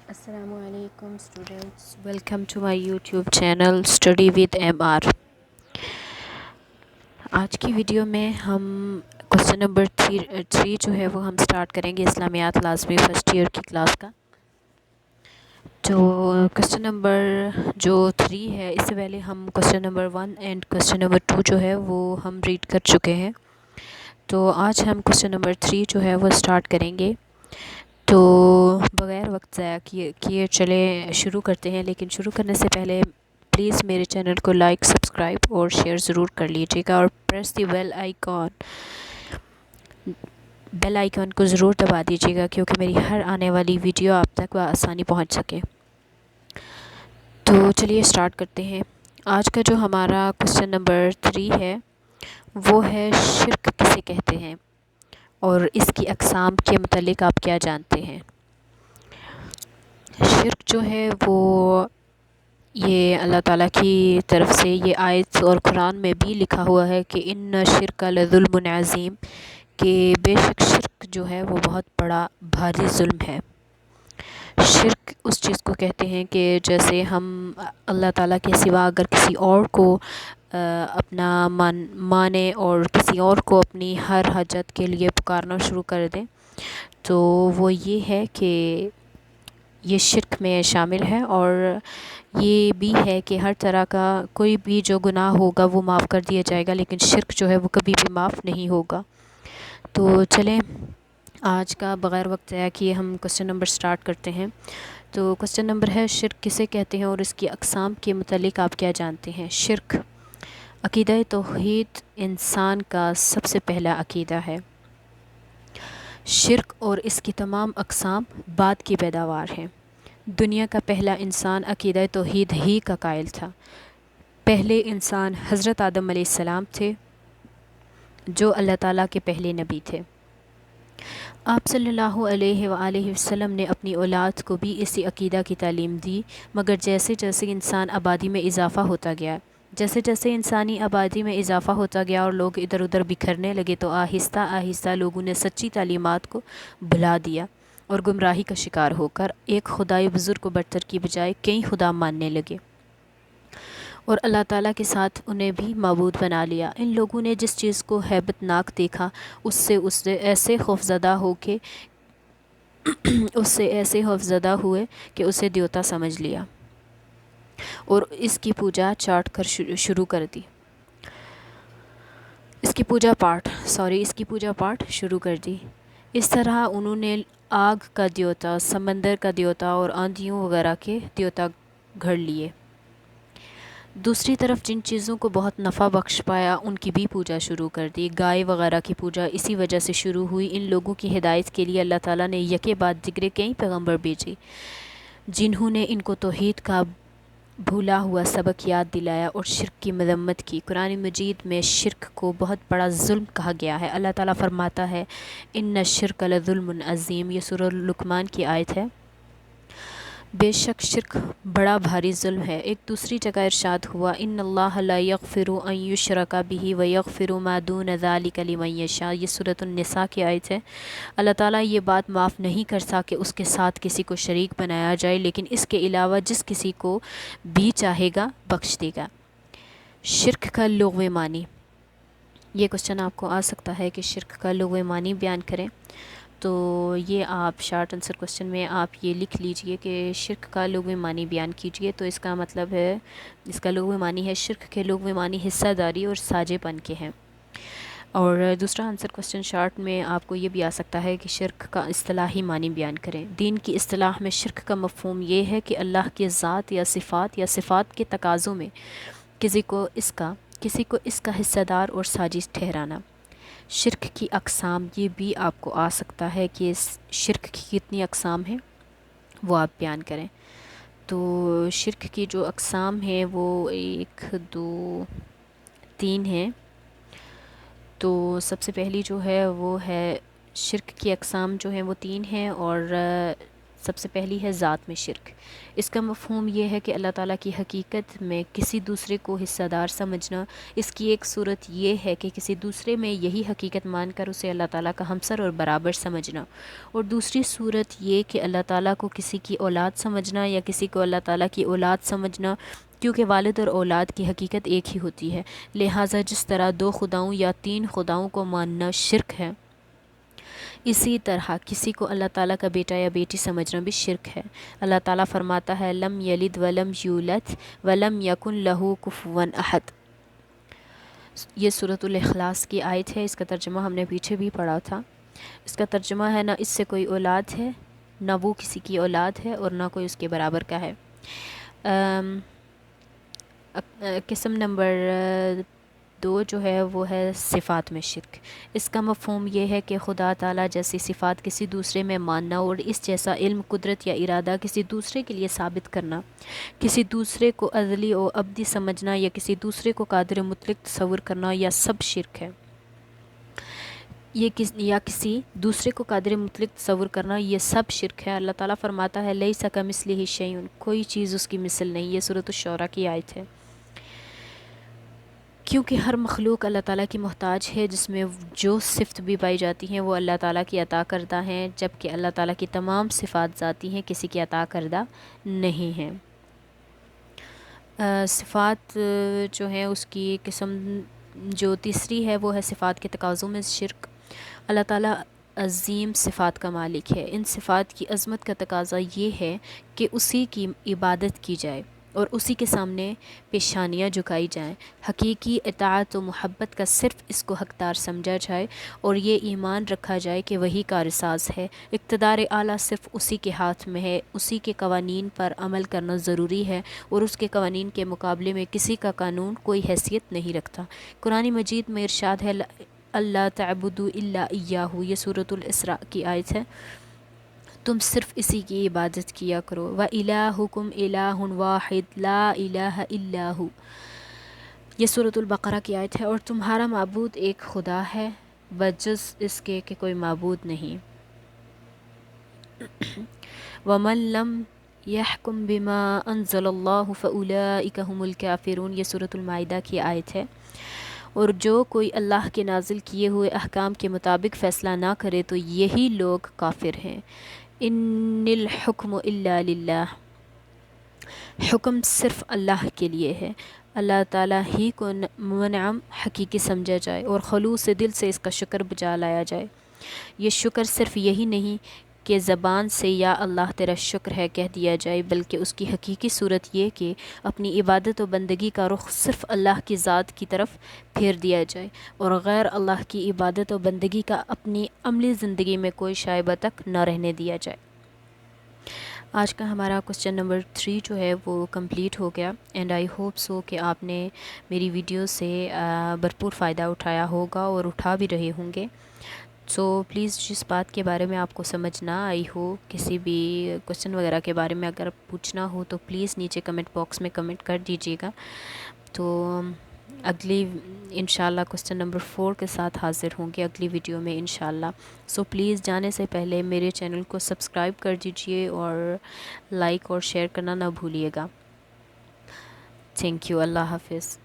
السلام علیکم students, welcome to my YouTube channel study with M R. آج کی ویڈیو میں ہم کوسچن نمبر 3 جو ہے وہ ہم سٹارٹ کریں گے اسلامیات لازمی فرسٹ ایئر کی کلاس کا۔ تو کوسچن نمبر جو 3 ہے، اس سے پہلے ہم question number 1 and question number 2 جو ہے وہ ہم ریڈ کر چکے ہیں۔ تو آج ہم کوسچن نمبر 3 جو ہے وہ سٹارٹ کریں گے۔ تو بغیر وقت ضائع کیے چلے شروع کرتے ہیں، لیکن شروع کرنے سے پہلے پلیز میرے چینل کو لائک، سبسکرائب اور شیئر ضرور کر لیجیے گا، اور پریس دی بیل آئیکن کو ضرور دبا دیجیے گا، کیونکہ میری ہر آنے والی ویڈیو آپ تک بآسانی پہنچ سکے۔ تو چلیے سٹارٹ کرتے ہیں۔ آج کا جو ہمارا کوسچن نمبر 3 ہے وہ ہے شرک کسے کہتے ہیں، اور اس کی اقسام کے متعلق آپ کیا جانتے ہیں۔ شرک جو ہے وہ یہ اللہ تعالیٰ کی طرف سے یہ آیت اور قرآن میں بھی لکھا ہوا ہے کہ ان شرک لظلم عظیم، کہ بے شک شرک جو ہے وہ بہت بڑا بھاری ظلم ہے۔ شرک اس چیز کو کہتے ہیں کہ جیسے ہم اللہ تعالیٰ کے سوا اگر کسی اور کو اپنا مانے اور کسی اور کو اپنی ہر حاجت کے لیے پکارنا شروع کر دیں، تو وہ یہ ہے کہ یہ شرک میں شامل ہے، اور یہ بھی ہے کہ ہر طرح کا کوئی بھی جو گناہ ہوگا وہ معاف کر دیا جائے گا، لیکن شرک جو ہے وہ کبھی بھی معاف نہیں ہوگا۔ تو چلیں آج کا بغیر وقت ضائع کیے ہم کوسچن نمبر سٹارٹ کرتے ہیں۔ تو کوسچن نمبر ہے شرک کسے کہتے ہیں اور اس کی اقسام کے متعلق آپ کیا جانتے ہیں۔ شرک عقیدہ توحید انسان کا سب سے پہلا عقیدہ ہے۔ شرک اور اس کی تمام اقسام بعد کی پیداوار ہیں۔ دنیا کا پہلا انسان عقیدہ توحید ہی کا قائل تھا۔ پہلے انسان حضرت آدم علیہ السلام تھے، جو اللہ تعالیٰ کے پہلے نبی تھے۔ آپ صلی اللہ علیہ وآلہ وسلم نے اپنی اولاد کو بھی اسی عقیدہ کی تعلیم دی، مگر جیسے جیسے انسان آبادی میں اضافہ ہوتا گیا، جیسے جیسے انسانی آبادی میں اضافہ ہوتا گیا اور لوگ ادھر ادھر بکھرنے لگے، تو آہستہ آہستہ لوگوں نے سچی تعلیمات کو بھلا دیا اور گمراہی کا شکار ہو کر ایک خدائے بزرگ کو برتر کی بجائے کئی خدا ماننے لگے، اور اللہ تعالیٰ کے ساتھ انہیں بھی معبود بنا لیا۔ ان لوگوں نے جس چیز کو ہیبت ناک دیکھا، اس سے ایسے خوفزدہ ہوئے کہ اسے دیوتا سمجھ لیا اور اس کی پوجا شروع کر دی۔ اس کی پوجا پاٹ شروع کر دی۔ اس طرح انہوں نے آگ کا دیوتا، سمندر کا دیوتا اور آندھیوں وغیرہ کے دیوتا گھڑ لیے۔ دوسری طرف جن چیزوں کو بہت نفع بخش پایا ان کی بھی پوجا شروع کر دی۔ گائے وغیرہ کی پوجا اسی وجہ سے شروع ہوئی۔ ان لوگوں کی ہدایت کے لیے اللہ تعالیٰ نے یکے بعد دیگرے کئی پیغمبر بھیجے، جنہوں نے ان کو توحید کا بھولا ہوا سبق یاد دلایا اور شرک کی مذمت کی۔ قرآن مجید میں شرک کو بہت بڑا ظلم کہا گیا ہے۔ اللہ تعالیٰ فرماتا ہے ان الشرک لظلم عظیم، یہ سورہ لقمان کی آیت ہے۔ بے شک شرک بڑا بھاری ظلم ہے۔ ایک دوسری جگہ ارشاد ہوا ان اللہ لا یغفر ان یشرک بہ ویغفر ما دون ذلک لمن یشاء، یہ سورۃ النساء کی آیت ہے۔ اللہ تعالیٰ یہ بات معاف نہیں کرتا کہ اس کے ساتھ کسی کو شریک بنایا جائے، لیکن اس کے علاوہ جس کسی کو بھی چاہے گا بخش دے گا۔ شرک کا لغوی معنی، یہ کوسچن آپ کو آ سکتا ہے کہ شرک کا لغوی معنی بیان کریں، تو یہ آپ شارٹ آنسر کوسچن میں آپ یہ لکھ لیجئے کہ شرک کا لغوی معنی بیان کیجئے۔ تو اس کا مطلب ہے، اس کا لغوی معنی ہے شرک کے لغوی معنی حصہ داری اور ساجے پن کے ہیں۔ اور دوسرا آنسر کوسچن شارٹ میں آپ کو یہ بھی آ سکتا ہے کہ شرک کا اصطلاحی معنی بیان کریں۔ دین کی اصطلاح میں شرک کا مفہوم یہ ہے کہ اللہ کی ذات یا صفات کے تقاضوں میں کسی کو اس کا حصہ دار اور سازش ٹھہرانا۔ شرک کی اقسام، یہ بھی آپ کو آ سکتا ہے کہ شرک کی کتنی اقسام ہیں وہ آپ بیان کریں۔ تو شرک کی جو اقسام ہیں وہ 1 2 3 ہیں۔ تو سب سے پہلی جو ہے وہ ہے، شرک کی اقسام جو ہیں وہ 3 ہیں، اور سب سے پہلی ہے ذات میں شرک۔ اس کا مفہوم یہ ہے کہ اللہ تعالیٰ کی حقیقت میں کسی دوسرے کو حصہ دار سمجھنا۔ اس کی ایک صورت یہ ہے کہ کسی دوسرے میں یہی حقیقت مان کر اسے اللہ تعالیٰ کا ہمسر اور برابر سمجھنا، اور دوسری صورت یہ کہ اللہ تعالیٰ کو کسی کی اولاد سمجھنا یا کسی کو اللہ تعالیٰ کی اولاد سمجھنا، کیونکہ والد اور اولاد کی حقیقت ایک ہی ہوتی ہے، لہٰذا جس طرح 2 خداؤں یا 3 خداؤں کو ماننا شرک ہے، اسی طرح کسی کو اللہ تعالیٰ کا بیٹا یا بیٹی سمجھنا بھی شرک ہے۔ اللہ تعالیٰ فرماتا ہے لم یلد ولم یولد ولم یکن لہ کفوا احد۔ یہ سورۃ الاخلاص کی آیت ہے، اس کا ترجمہ ہم نے پیچھے بھی پڑھا تھا۔ اس کا ترجمہ ہے نہ اس سے کوئی اولاد ہے، نہ وہ کسی کی اولاد ہے، اور نہ کوئی اس کے برابر کا ہے۔ قسم نمبر 2 جو ہے وہ ہے صفات میں شرک۔ اس کا مفہوم یہ ہے کہ خدا تعالیٰ جیسی صفات کسی دوسرے میں ماننا اور اس جیسا علم، قدرت یا ارادہ کسی دوسرے کے لیے ثابت کرنا، کسی دوسرے کو ازلی و ابدی سمجھنا یا کسی دوسرے کو قادر مطلق تصور کرنا، یہ سب شرک ہے۔ یا کسی دوسرے کو قادر مطلق تصور کرنا، یہ سب شرک ہے۔ اللہ تعالیٰ فرماتا ہے لیس کمثلہ شیء، کوئی چیز اس کی مثل نہیں۔ یہ سورۃ الشعراء کی آیت ہے۔ کیونکہ ہر مخلوق اللہ تعالیٰ کی محتاج ہے، جس میں جو صفت بھی پائی جاتی ہیں وہ اللہ تعالیٰ کی عطا کردہ ہیں، جبکہ اللہ تعالیٰ کی تمام صفات ذاتی ہیں، کسی کی عطا کردہ نہیں ہیں۔ صفات جو ہیں اس کی قسم جو تیسری ہے وہ ہے صفات کے تقاضوں میں شرک۔ اللہ تعالیٰ عظیم صفات کا مالک ہے۔ ان صفات کی عظمت کا تقاضا یہ ہے کہ اسی کی عبادت کی جائے اور اسی کے سامنے پیشانیاں جھکائی جائیں، حقیقی اطاعت و محبت کا صرف اس کو حقدار سمجھا جائے، اور یہ ایمان رکھا جائے کہ وہی کارساز ہے، اقتدار اعلیٰ صرف اسی کے ہاتھ میں ہے، اسی کے قوانین پر عمل کرنا ضروری ہے، اور اس کے قوانین کے مقابلے میں کسی کا قانون کوئی حیثیت نہیں رکھتا۔ قرآن مجید میں ارشاد ہے اللہ تعبدوا الا ایاہ، یہ سورۃ الاسراء کی آیت ہے، تم صرف اسی کی عبادت کیا کرو۔ وَإِلَٰهُكُمْ إِلَٰهٌ وَاحِدٌ لَا إِلَٰهَ إِلَّا هُوَ، یہ سورۃ البقرہ کی آیت ہے، اور تمہارا معبود ایک خدا ہے بجز اس کے کہ کوئی معبود نہیں۔ وَمَن لَّمْ يَحْكُم بِمَا أَنزَلَ اللَّهُ فَأُولَٰئِكَ هُمُ الْكَافِرُونَ، یہ سورۃ المائدہ کی آیت ہے، اور جو کوئی اللہ کے نازل کیے ہوئے احکام کے مطابق فیصلہ نہ کرے تو یہی لوگ کافر ہیں۔ ان الحکم الا للہ، حکم صرف اللہ کے لیے ہے، اللہ تعالیٰ ہی کو منعم حقیقی سمجھا جائے اور خلوص دل سے اس کا شکر بجا لایا جائے۔ یہ شکر صرف یہی نہیں کہ زبان سے یا اللہ تیرا شکر ہے کہہ دیا جائے، بلکہ اس کی حقیقی صورت یہ کہ اپنی عبادت و بندگی کا رخ صرف اللہ کی ذات کی طرف پھیر دیا جائے، اور غیر اللہ کی عبادت و بندگی کا اپنی عملی زندگی میں کوئی شائبہ تک نہ رہنے دیا جائے۔ آج کا ہمارا کوسچن نمبر 3 جو ہے وہ کمپلیٹ ہو گیا، اینڈ آئی ہوپ سو کہ آپ نے میری ویڈیو سے بھرپور فائدہ اٹھایا ہوگا اور اٹھا بھی رہے ہوں گے۔ سو پلیز جس بات کے بارے میں آپ کو سمجھ نہ آئی ہو، کسی بھی کوسچن وغیرہ کے بارے میں اگر پوچھنا ہو تو پلیز نیچے کمنٹ باکس میں کمنٹ کر دیجیے گا۔ تو اگلی انشاءاللہ کوسچن نمبر 4 کے ساتھ حاضر ہوں گے اگلی ویڈیو میں انشاءاللہ۔ سو پلیز جانے سے پہلے میرے چینل کو سبسکرائب کر دیجیے اور لائک اور شیئر کرنا نہ بھولیے گا۔ تھینک یو، اللہ حافظ۔